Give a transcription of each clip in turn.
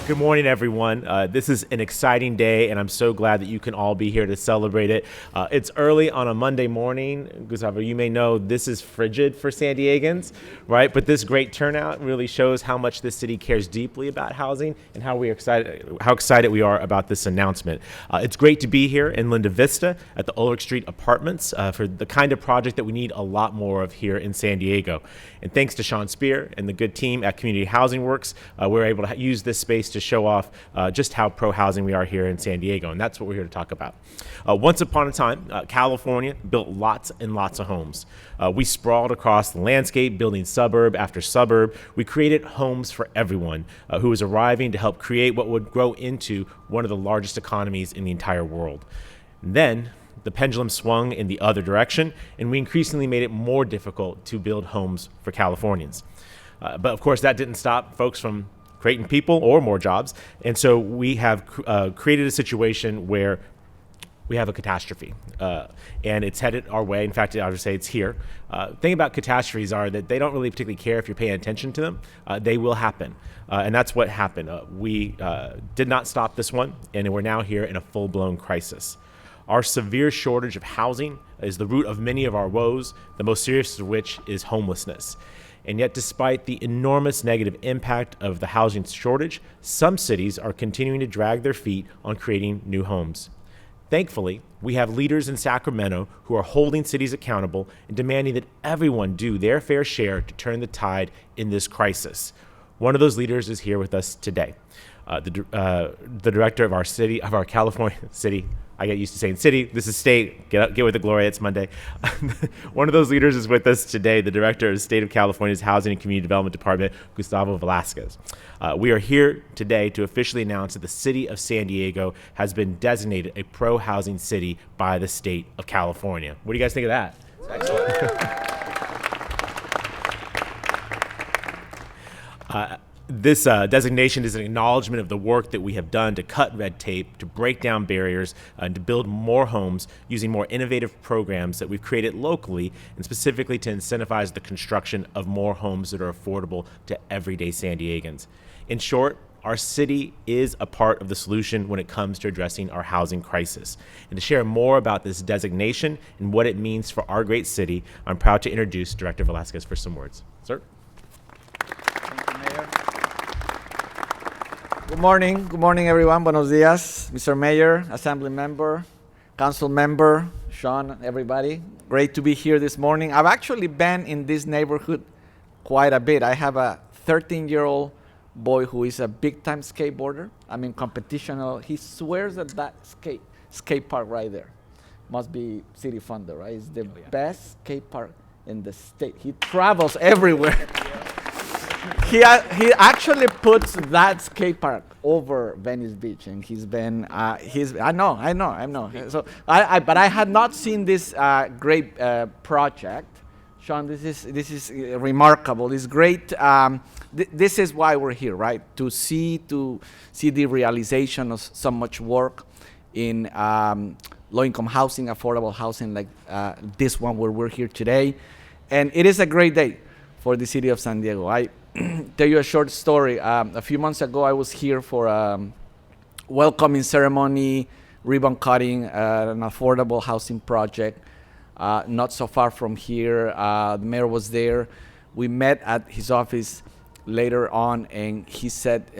Good morning, everyone. This is an exciting day, and I'm so glad that you can all be here to celebrate it. It's early on a Monday morning. Gustavo, you may know this is frigid for San Diegans, right? But this great turnout really shows how much this city cares deeply about housing and how excited we are about this announcement. It's great to be here in Linda Vista at the Ulrich Street Apartments for the kind of project that we need a lot more of here in San Diego. And thanks to Sean Spear and the good team at Community Housing Works, we're able to use this space to show off just how pro-housing we are here in San Diego, and that's what we're here to talk about. Once upon a time, California built lots and lots of homes. We sprawled across the landscape, building suburb after suburb. We created homes for everyone who was arriving to help create what would grow into one of the largest economies in the entire world. And then the pendulum swung in the other direction, and we increasingly made it more difficult to build homes for Californians. But of course, that didn't stop folks from creating people or more jobs. And so we have created a situation where we have a catastrophe, and it's headed our way. In fact, I would say it's here. The thing about catastrophes are that they don't really particularly care if you're paying attention to them. They will happen, and that's what happened. We did not stop this one, and we're now here in a full-blown crisis. Our severe shortage of housing is the root of many of our woes, the most serious of which is homelessness. And yet, despite the enormous negative impact of the housing shortage, some cities are continuing to drag their feet on creating new homes. Thankfully, we have leaders in Sacramento who are holding cities accountable and demanding that everyone do their fair share to turn the tide in this crisis. One of those leaders is here with us today. The director of our California city. I get used to saying city. This is state. Get with the Gloria. It's Monday. One of those leaders is with us today, the director of the State of California's Housing and Community Development Department, Gustavo Velasquez. We are here today to officially announce that the city of San Diego has been designated a pro-housing city by the state of California. What do you guys think of that? Excellent. This designation is an acknowledgement of the work that we have done to cut red tape, to break down barriers, and to build more homes using more innovative programs that we've created locally, and specifically to incentivize the construction of more homes that are affordable to everyday San Diegans. In short, our city is a part of the solution when it comes to addressing our housing crisis. And to share more about this designation and what it means for our great city, I'm proud to introduce Director Velasquez for some words. Sir? Good morning, everyone. Buenos dias, Mr. Mayor, Assembly Member, Council Member, Sean, everybody. Great to be here this morning. I've actually been in this neighborhood quite a bit. I have a 13-year-old boy who is a big-time skateboarder. I'm in competition. He swears at that skate park right there. Must be city funded, right? It's the best skate park in the state. He travels everywhere. He actually puts that skate park over Venice Beach, and he's been I know. So but I had not seen this great project. Sean, this is remarkable. This great. This is why we're here, right? To see the realization of so much work in low-income housing, affordable housing, like this one where we're here today, and it is a great day for the city of San Diego. I tell you a short story. A few months ago, I was here for a welcoming ceremony, ribbon cutting, an affordable housing project, not so far from here. The mayor was there. We met at his office later on, and he said,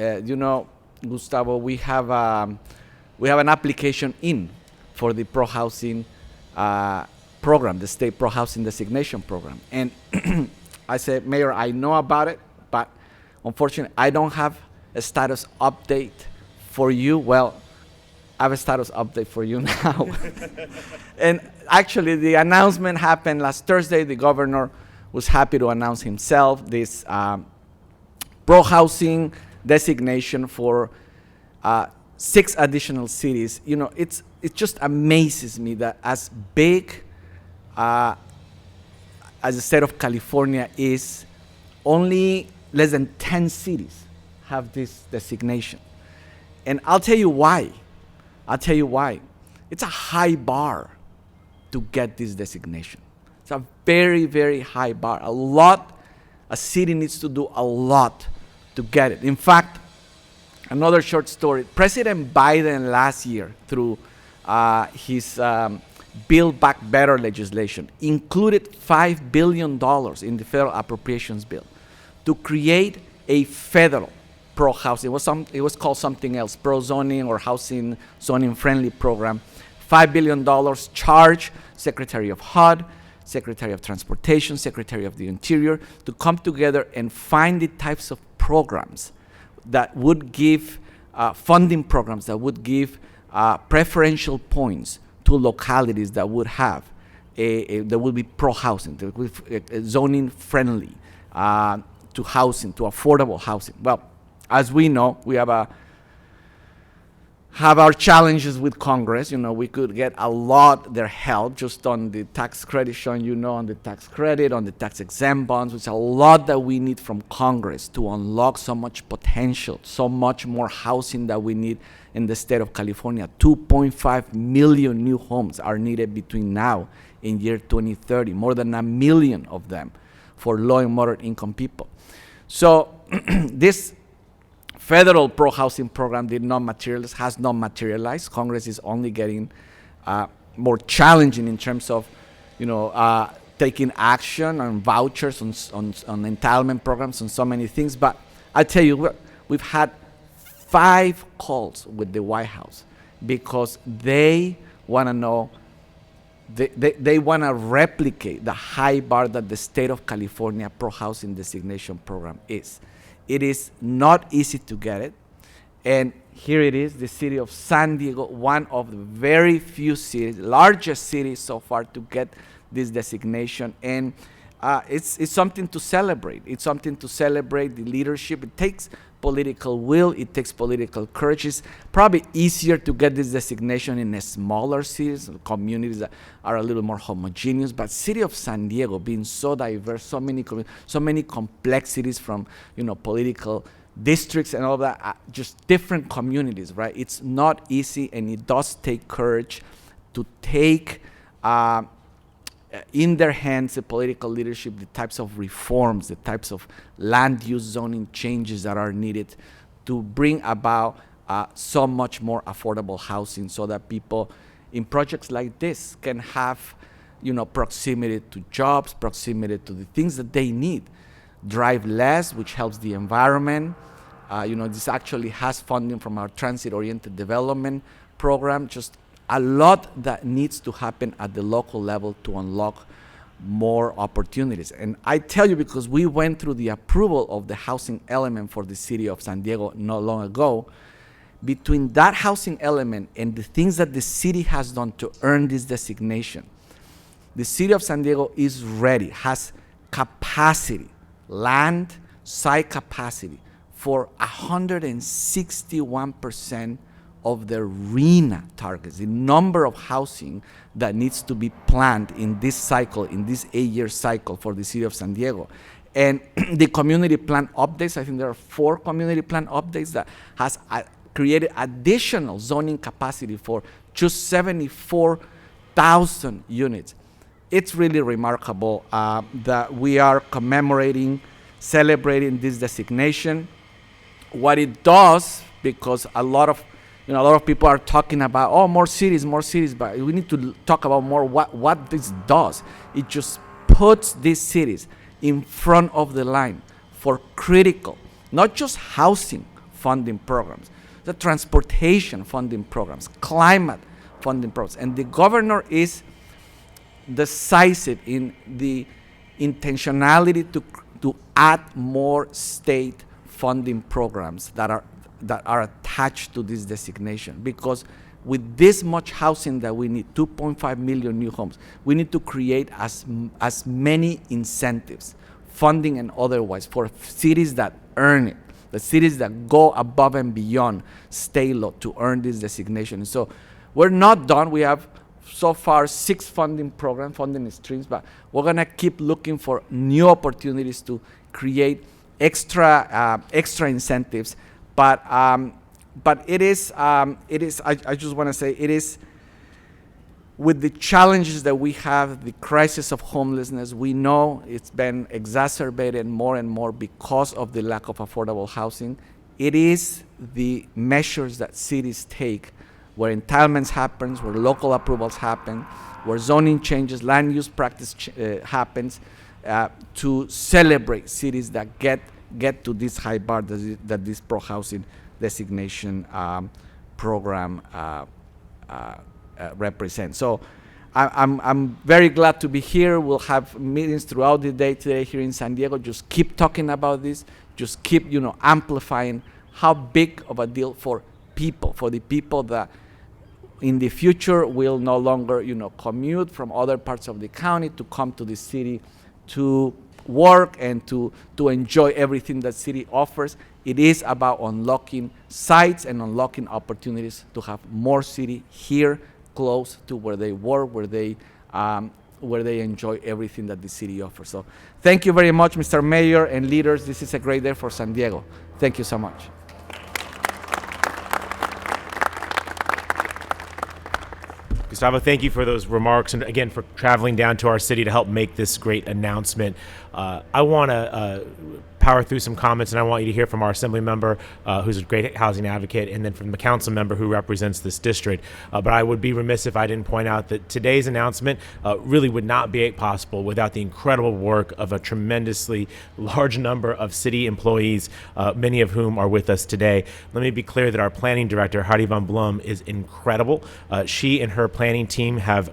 Gustavo, we have an application in for the pro-housing program, the state pro-housing designation program. And I said, Mayor, I know about it, but unfortunately, I don't have a status update for you. Well, I have a status update for you now. And actually, the announcement happened last Thursday. The governor was happy to announce himself this pro-housing designation for 6 additional cities. It just amazes me that as big as the state of California is, only less than 10 cities have this designation. And I'll tell you why. It's a high bar to get this designation. It's a very, very high bar. A city needs to do a lot to get it. In fact, Another short story. President Biden last year, through his Build Back Better legislation, included $5 billion in the federal appropriations bill to create a federal pro-housing. It was called something else, pro-zoning or housing zoning friendly program. $5 billion charge Secretary of HUD, Secretary of Transportation, Secretary of the Interior to come together and find the types of programs that would give funding programs that would give preferential points to localities that would have that would be pro-housing, that would be zoning friendly to housing, to affordable housing. Well, as we know, we have our challenges with Congress. We could get a lot their help just on the tax credit, Sean, on the tax credit, on the tax exempt bonds, which is a lot that we need from Congress to unlock so much potential, so much more housing that we need in the state of California. 2.5 million new homes are needed between now and year 2030, more than 1 million of them for low and moderate income people. So this federal pro-housing program has not materialized. Congress is only getting more challenging in terms of, taking action on vouchers, on entitlement programs, on so many things. But I tell you, we've had 5 calls with the White House because they want to know, they want to replicate the high bar that the state of California pro-housing designation program is. It is not easy to get it. And here it is, the city of San Diego, one of the very few cities, largest cities so far to get this designation. And it's something to celebrate. It's something to celebrate the leadership. It takes political will, it takes political courage. It's probably easier to get this designation in smaller cities, communities that are a little more homogeneous. But city of San Diego being so diverse, so many complexities from political districts and all that, just different communities, right? It's not easy, and it does take courage to take in their hands the political leadership, the types of reforms, the types of land use zoning changes that are needed to bring about so much more affordable housing, so that people in projects like this can have proximity to jobs, proximity to the things that they need. Drive less, which helps the environment. This actually has funding from our transit-oriented development program. Just a lot that needs to happen at the local level to unlock more opportunities. And I tell you, because we went through the approval of the housing element for the city of San Diego not long ago, between that housing element and the things that the city has done to earn this designation, the city of San Diego is ready, has capacity, land, site capacity for 161% of the RENA targets, the number of housing that needs to be planned in this cycle, in this 8-year cycle for the city of San Diego. And the community plan updates, I think there are 4 community plan updates that has created additional zoning capacity for just 74,000 units. It's really remarkable that we are celebrating this designation. What it does, because a lot of people are talking about, more cities, but we need to talk about more what this does. It just puts these cities in front of the line for critical, not just housing funding programs, the transportation funding programs, climate funding programs. And the governor is decisive in the intentionality to add more state funding programs that are attached to this designation, because with this much housing that we need, 2.5 million new homes, we need to create as many incentives, funding and otherwise, for cities that earn it, the cities that go above and beyond state law to earn this designation. And so we're not done. We have so far 6 funding streams, but we're gonna keep looking for new opportunities to create extra incentives. But it is. I just want to say, it is, with the challenges that we have, the crisis of homelessness. We know it's been exacerbated more and more because of the lack of affordable housing. It is the measures that cities take where entitlements happens, where local approvals happen, where zoning changes, land use practice happens, to celebrate cities that get to this high bar that this pro-housing designation program represents. So I'm very glad to be here. We'll have meetings throughout the day today here in San Diego. Just keep talking about this. Just keep, amplifying how big of a deal for the people that in the future will no longer, commute from other parts of the county to come to the city to work and to enjoy everything that city offers. It is about unlocking sites and unlocking opportunities to have more city here close to where they work, where they enjoy everything that the city offers. So thank you very much, Mr. Mayor and leaders. This is a great day for San Diego. Thank you so much. Gustavo, thank you for those remarks and again for traveling down to our city to help make this great announcement. I want to power through some comments, and I want you to hear from our assembly member, who's a great housing advocate, and then from the council member who represents this district. But I would be remiss if I didn't point out that today's announcement really would not be possible without the incredible work of a tremendously large number of city employees, many of whom are with us today. Let me be clear that our planning director, Heidi Van Blum, is incredible. She and her planning team have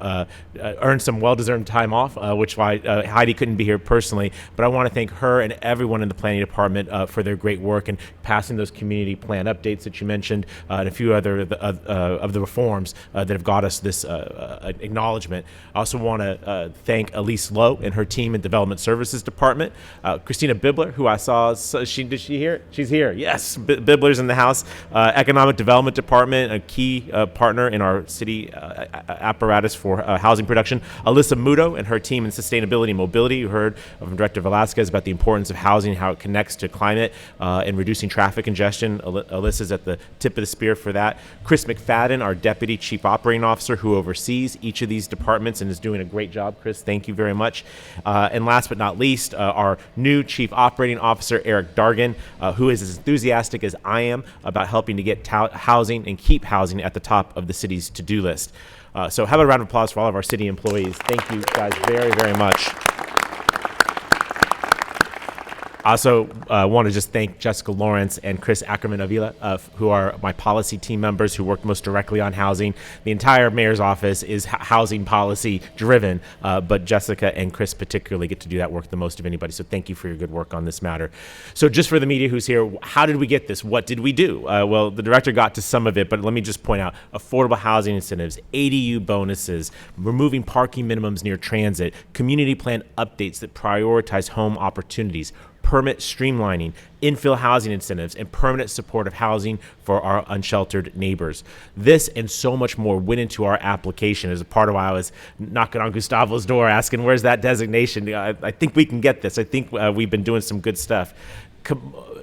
earned some well-deserved time off, which why Heidi couldn't be here personally. But I want to thank her and everyone in the planning department for their great work and passing those community plan updates that you mentioned, and a few other of the reforms that have got us this acknowledgement. I also want to thank Elise Lowe and her team in Development Services Department. Christina Bibler, who I saw, did she here? She's here. Yes, Bibler's in the house. Economic Development Department, a key partner in our city apparatus for housing production. Alyssa Muto and her team in Sustainability and Mobility. You heard from Director Velasquez about the importance of housing, how it connects to climate and reducing traffic congestion. Alyssa's at the tip of the spear for that. Chris McFadden, our Deputy Chief Operating Officer, who oversees each of these departments and is doing a great job. Chris, thank you very much. And last but not least, our new Chief Operating Officer, Eric Dargan, who is as enthusiastic as I am about helping to get housing and keep housing at the top of the city's to-do list. So have a round of applause for all of our city employees. Thank you guys very, very much. Also, want to just thank Jessica Lawrence and Chris Ackerman Avila, who are my policy team members who work most directly on housing. The entire mayor's office is housing policy driven, but Jessica and Chris particularly get to do that work the most of anybody. So thank you for your good work on this matter. So just for the media who's here, how did we get this? What did we do? Well, the director got to some of it, but let me just point out affordable housing incentives, ADU bonuses, removing parking minimums near transit, community plan updates that prioritize home opportunities, permit streamlining, infill housing incentives, and permanent supportive housing for our unsheltered neighbors. This and so much more went into our application as a part of why I was knocking on Gustavo's door asking, where's that designation? I think we can get this. I think we've been doing some good stuff.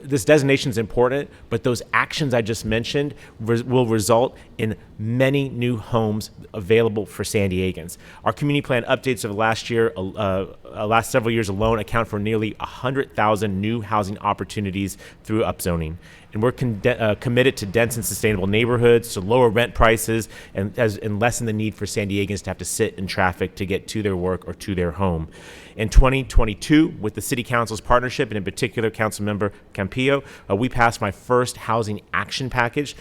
This designation is important, but those actions I just mentioned will result in many new homes available for San Diegans. Our community plan updates of last several years alone account for nearly 100,000 new housing opportunities through upzoning. And we're committed to dense and sustainable neighborhoods, to lower rent prices, and lessen the need for San Diegans to have to sit in traffic to get to their work or to their home. In 2022, with the City Council's partnership, and in particular Councilmember Campillo, we passed my first housing action package.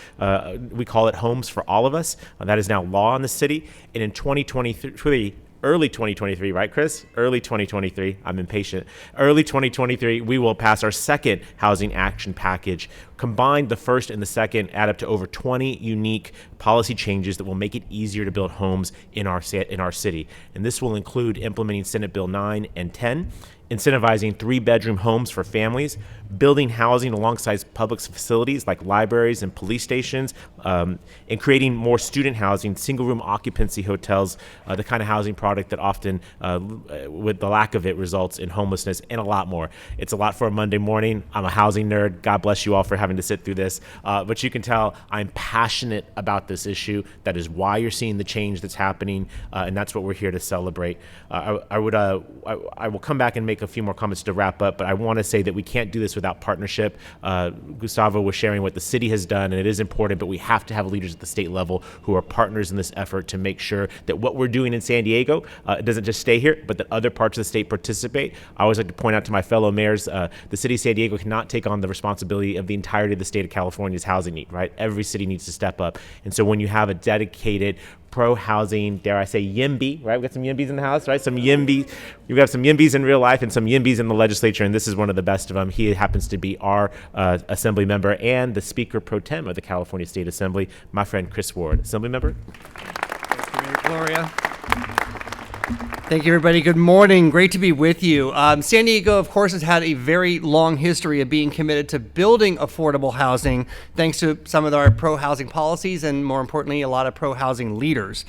We call it Homes for All of Us. That is now law in the city. And in 2023, early 2023, right, Chris? Early 2023. I'm impatient. Early 2023, we will pass our second housing action package. Combined, the first and the second add up to over 20 unique policy changes that will make it easier to build homes in our city. And this will include implementing Senate Bill 9 and 10, incentivizing 3-bedroom homes for families, building housing alongside public facilities like libraries and police stations, and creating more student housing, single-room occupancy hotels, the kind of housing product that often, with the lack of it, results in homelessness, and a lot more. It's a lot for a Monday morning. I'm a housing nerd. God bless you all for having to sit through this. But you can tell I'm passionate about this issue. That is why you're seeing the change that's happening, and that's what we're here to celebrate. I will come back and make make a few more comments to wrap up, but I want to say that we can't do this without partnership. Gustavo was sharing what the city has done, and it is important, but we have to have leaders at the state level who are partners in this effort to make sure that what we're doing in San Diego doesn't just stay here, but that other parts of the state participate. I always like to point out to my fellow mayors, the city of San Diego cannot take on the responsibility of the entirety of the state of California's housing need, right? Every city needs to step up. And so when you have a dedicated pro-housing, dare I say, YIMBY, right? We've got some YIMBYs in the house, right? Some YIMBY. We've got some YIMBYs in real life and some YIMBYs in the legislature, and this is one of the best of them. He happens to be our assembly member and the Speaker Pro Tem of the California State Assembly, my friend Chris Ward. Assembly member? Thank you, Mayor Gloria. Thank you, everybody. Good morning. Great to be with you. San Diego, of course, has had a very long history of being committed to building affordable housing, thanks to some of our pro-housing policies and, more importantly, a lot of pro-housing leaders.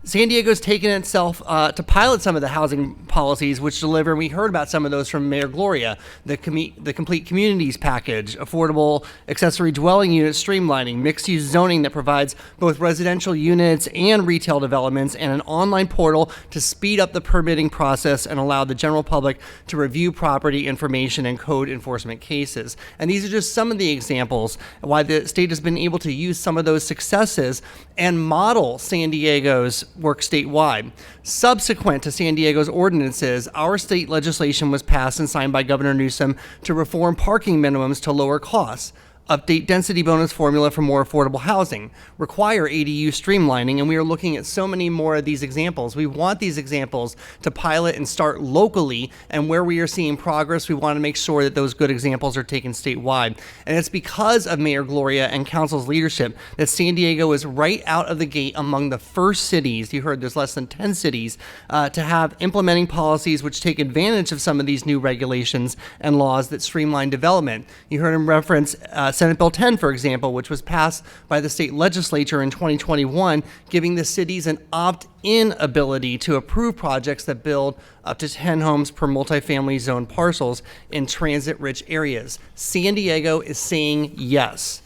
San Diego's taken itself to pilot some of the housing policies which deliver, and we heard about some of those from Mayor Gloria, the Complete Communities package, affordable accessory dwelling unit streamlining, mixed-use zoning that provides both residential units and retail developments, and an online portal to speed up the permitting process and allow the general public to review property information and code enforcement cases. And these are just some of the examples why the state has been able to use some of those successes and model San Diego's work statewide. Subsequent to San Diego's ordinances, our state legislation was passed and signed by Governor Newsom to reform parking minimums to lower costs, update density bonus formula for more affordable housing, require ADU streamlining, and we are looking at so many more of these examples. We want these examples to pilot and start locally, and where we are seeing progress, we want to make sure that those good examples are taken statewide. And it's because of Mayor Gloria and Council's leadership that San Diego is right out of the gate among the first cities, you heard there's less than 10 cities, to have implementing policies which take advantage of some of these new regulations and laws that streamline development. You heard him reference Senate Bill 10, for example, which was passed by the state legislature in 2021, giving the cities an opt-in ability to approve projects that build up to 10 homes per multifamily zone parcels in transit-rich areas. San Diego is saying yes.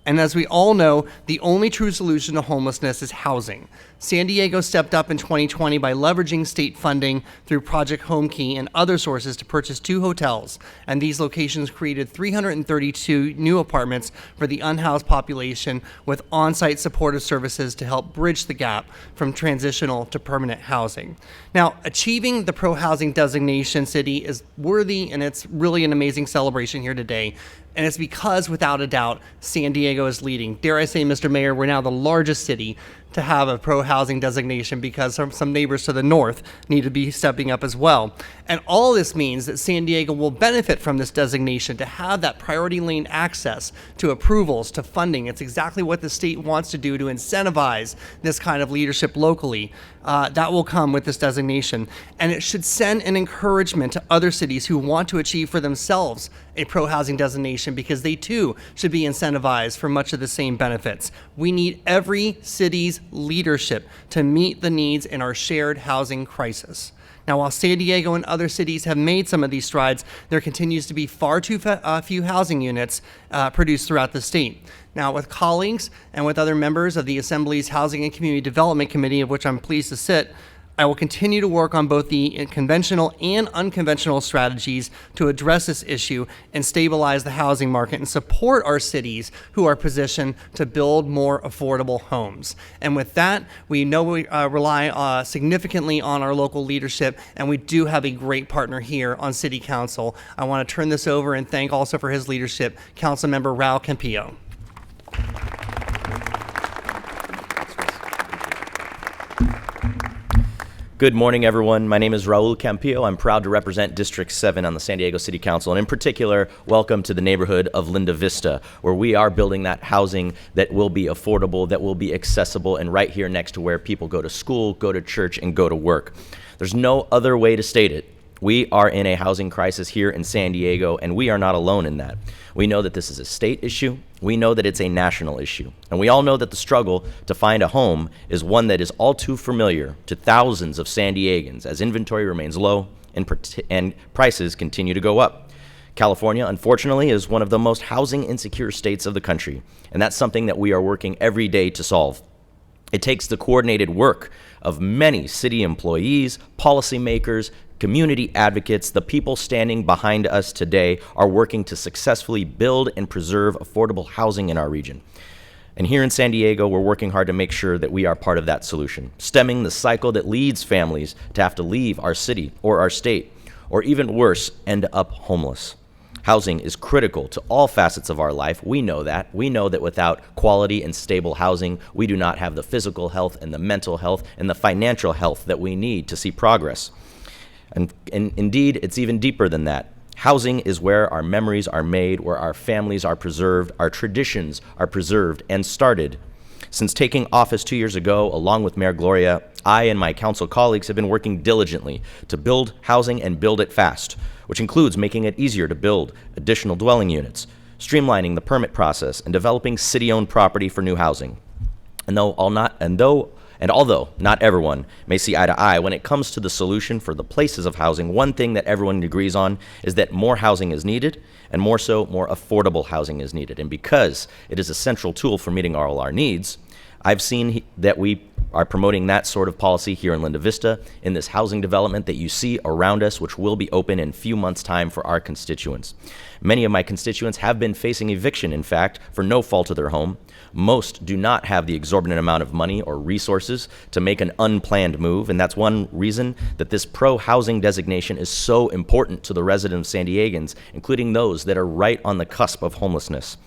And as we all know, the only true solution to homelessness is housing. San Diego stepped up in 2020 by leveraging state funding through Project Home Key and other sources to purchase 2 hotels, and these locations created 332 new apartments for the unhoused population with on-site supportive services to help bridge the gap from transitional to permanent housing. Now, achieving the pro-housing designation city is worthy, and it's really an amazing celebration here today. And it's because, without a doubt, San Diego is leading. Dare I say, Mr. Mayor, we're now the largest city to have a pro-housing designation because some neighbors to the north need to be stepping up as well. And all this means that San Diego will benefit from this designation to have that priority lane access to approvals, to funding. It's exactly what the state wants to do to incentivize this kind of leadership locally. That will come with this designation. And it should send an encouragement to other cities who want to achieve for themselves a pro-housing designation, because they too should be incentivized for much of the same benefits. We need every city's leadership to meet the needs in our shared housing crisis. Now, while San Diego and other cities have made some of these strides, there continues to be far too few housing units produced throughout the state. Now, with colleagues and with other members of the Assembly's Housing and Community Development Committee, of which I'm pleased to sit, I will continue to work on both the conventional and unconventional strategies to address this issue and stabilize the housing market and support our cities who are positioned to build more affordable homes. And with that, we know we rely significantly on our local leadership, and we do have a great partner here on City Council. I want to turn this over and thank also for his leadership, Councilmember Raul Campillo. Good morning, everyone. My name is Raul Campillo. I'm proud to represent District 7 on the San Diego City Council, and in particular, welcome to the neighborhood of Linda Vista, where we are building that housing that will be affordable, that will be accessible, and right here next to where people go to school, go to church, and go to work. There's no other way to state it. We are in a housing crisis here in San Diego, and we are not alone in that. We know that this is a state issue. We know that it's a national issue. And we all know that the struggle to find a home is one that is all too familiar to thousands of San Diegans as inventory remains low and prices continue to go up. California, unfortunately, is one of the most housing insecure states of the country, and that's something that we are working every day to solve. It takes the coordinated work of many city employees, policymakers, community advocates, the people standing behind us today are working to successfully build and preserve affordable housing in our region. And here in San Diego, we're working hard to make sure that we are part of that solution, stemming the cycle that leads families to have to leave our city or our state, or even worse, end up homeless. Housing is critical to all facets of our life. We know that. We know that without quality and stable housing, we do not have the physical health and the mental health and the financial health that we need to see progress. And indeed, it's even deeper than that. Housing is where our memories are made, where our families are preserved, our traditions are preserved and started. Since taking office 2 years ago, along with Mayor Gloria, I and my council colleagues have been working diligently to build housing and build it fast, which includes making it easier to build additional dwelling units, streamlining the permit process, and developing city-owned property for new housing. Although not everyone may see eye to eye when it comes to the solution for the places of housing, one thing that everyone agrees on is that more housing is needed, and more so, more affordable housing is needed. And because it is a central tool for meeting all our needs, I've seen that we are promoting that sort of policy here in Linda Vista in this housing development that you see around us, which will be open in a few months' time for our constituents. Many of my constituents have been facing eviction, in fact, for no fault of their home. Most do not have the exorbitant amount of money or resources to make an unplanned move, and that's one reason that this pro-housing designation is so important to the residents of San Diegans, including those that are right on the cusp of homelessness.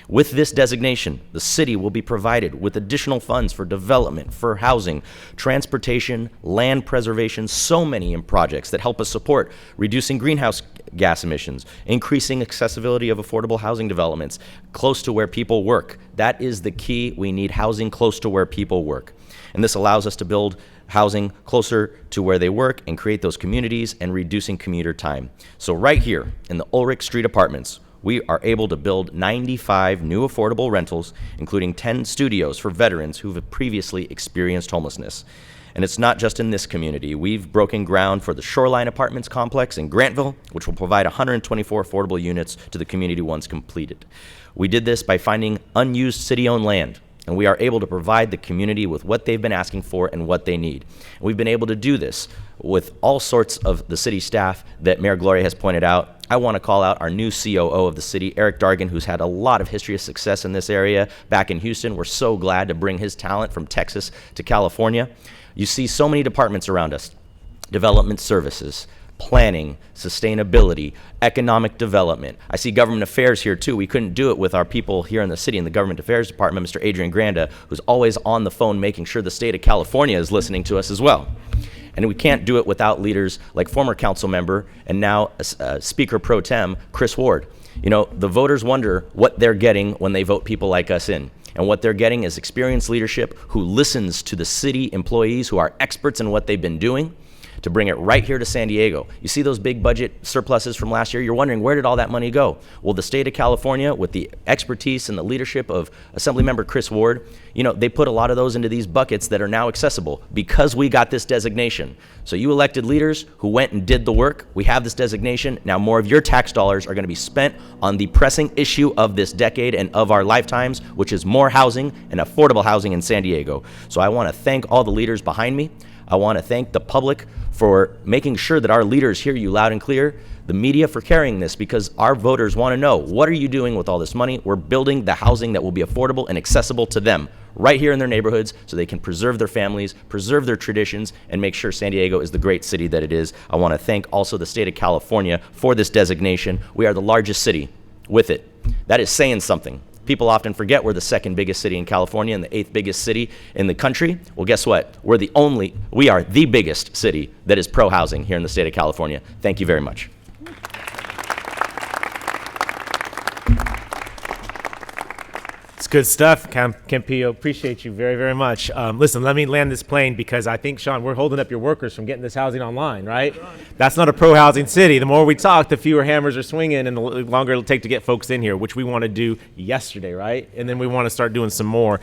With this designation, the city will be provided with additional funds for development, for housing, transportation, land preservation, so many projects that help us support reducing greenhouse gas emissions, increasing accessibility of affordable housing developments close to where people work. That is the key. We need housing close to where people work. And this allows us to build housing closer to where they work and create those communities and reducing commuter time. So right here in the Ulrich Street Apartments, we are able to build 95 new affordable rentals, including 10 studios for veterans who have previously experienced homelessness. And it's not just in this community. We've broken ground for the Shoreline Apartments complex in Grantville, which will provide 124 affordable units to the community once completed. We did this by finding unused city-owned land, and we are able to provide the community with what they've been asking for and what they need. And we've been able to do this with all sorts of the city staff that Mayor Gloria has pointed out. I want to call out our new COO of the city, Eric Dargan, who's had a lot of history of success in this area back in Houston. We're so glad to bring his talent from Texas to California. You see so many departments around us: development services, planning, sustainability, economic development. I see government affairs here too. We couldn't do it with our people here in the city in the government affairs department, Mr. Adrian Granda, who's always on the phone making sure the state of California is listening to us as well. And we can't do it without leaders like former council member and now Speaker Pro Tem, Chris Ward. You know, the voters wonder what they're getting when they vote people like us in. And what they're getting is experienced leadership who listens to the city employees who are experts in what they've been doing to bring it right here to San Diego. You see those big budget surpluses from last year? You're wondering, where did all that money go? Well, the state of California, with the expertise and the leadership of Assemblymember Chris Ward, you know, they put a lot of those into these buckets that are now accessible because we got this designation. So you elected leaders who went and did the work. We have this designation. Now more of your tax dollars are going to be spent on the pressing issue of this decade and of our lifetimes, which is more housing and affordable housing in San Diego. So I want to thank all the leaders behind me. I want to thank the public for making sure that our leaders hear you loud and clear, the media for carrying this, because our voters want to know, what are you doing with all this money? We're building the housing that will be affordable and accessible to them right here in their neighborhoods so they can preserve their families, preserve their traditions, and make sure San Diego is the great city that it is. I want to thank also the state of California for this designation. We are the largest city with it. That is saying something. People often forget we're the second biggest city in California and the 8th biggest city in the country. Well, guess what? We are the biggest city that is pro-housing here in the state of California. Thank you very much. It's good stuff, Campillo. Appreciate you very, very much. Listen, let me land this plane because I think, Sean, we're holding up your workers from getting this housing online, right? That's not a pro-housing city. The more we talk, the fewer hammers are swinging and the longer it'll take to get folks in here, which we want to do yesterday, right? And then we want to start doing some more.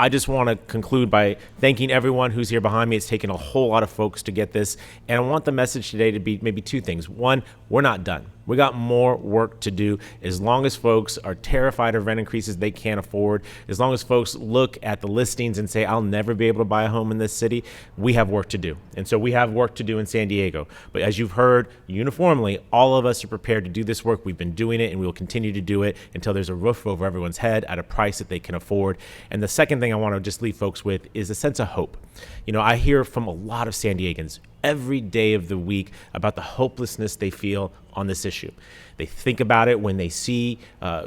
I just want to conclude by thanking everyone who's here behind me. It's taken a whole lot of folks to get this. And I want the message today to be maybe two things. One, we're not done. We got more work to do. As long as folks are terrified of rent increases they can't afford, as long as folks look at the listings and say, I'll never be able to buy a home in this city, we have work to do. And so we have work to do in San Diego. But as you've heard, uniformly, all of us are prepared to do this work. We've been doing it, and we will continue to do it until there's a roof over everyone's head at a price that they can afford. And the second thing I want to just leave folks with is a sense of hope. You know, I hear from a lot of San Diegans every day of the week about the hopelessness they feel on this issue. They think about it when they see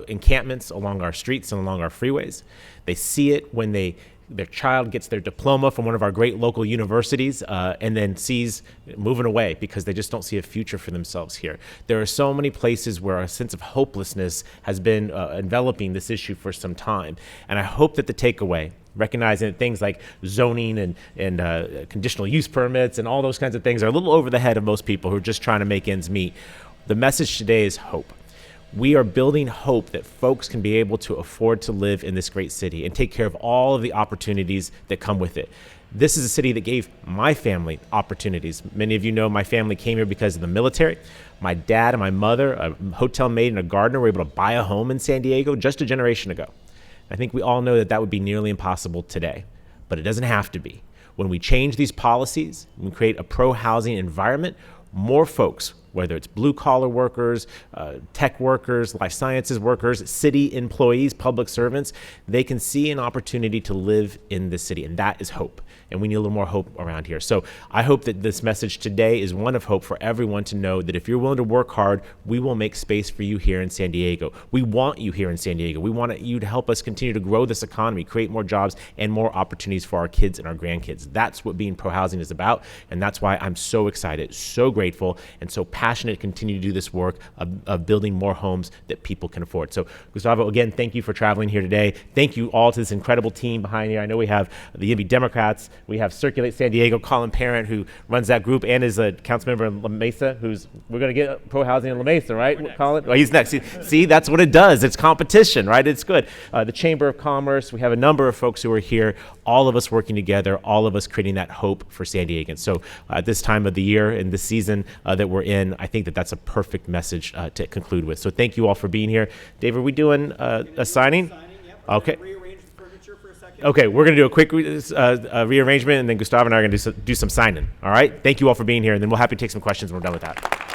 encampments along our streets and along our freeways. They see it when their child gets their diploma from one of our great local universities and then sees moving away because they just don't see a future for themselves here. There are so many places where a sense of hopelessness has been enveloping this issue for some time. And I hope that the takeaway, recognizing that things like zoning and conditional use permits and all those kinds of things are a little over the head of most people who are just trying to make ends meet. The message today is hope. We are building hope that folks can be able to afford to live in this great city and take care of all of the opportunities that come with it. This is a city that gave my family opportunities. Many of you know my family came here because of the military. My dad and my mother, a hotel maid and a gardener, were able to buy a home in San Diego just a generation ago. I think we all know that that would be nearly impossible today, but it doesn't have to be. When we change these policies, when we create a pro-housing environment, more folks, whether it's blue-collar workers, tech workers, life sciences workers, city employees, public servants, they can see an opportunity to live in this city, and that is hope. And we need a little more hope around here. So I hope that this message today is one of hope for everyone to know that if you're willing to work hard, we will make space for you here in San Diego. We want you here in San Diego. We want you to help us continue to grow this economy, create more jobs and more opportunities for our kids and our grandkids. That's what being pro-housing is about, and that's why I'm so excited, so grateful, and so passionate to continue to do this work of building more homes that people can afford. So Gustavo, again, thank you for traveling here today. Thank you all to this incredible team behind here. I know we have the INBI Democrats, we have Circulate San Diego, Colin Parent, who runs that group, and is a council member in La Mesa, we're going to get pro-housing in La Mesa, right, Colin? Well, he's next. See, that's what it does. It's competition, right? It's good. The Chamber of Commerce, we have a number of folks who are here, all of us working together, all of us creating that hope for San Diegans. So at this time of the year and this season that we're in, I think that that's a perfect message to conclude with. So thank you all for being here. Dave, are we doing a signing? Okay. Okay, we're going to do a quick rearrangement, and then Gustavo and I are going to do some signing. All right? Thank you all for being here, and then we'll happy to take some questions when we're done with that.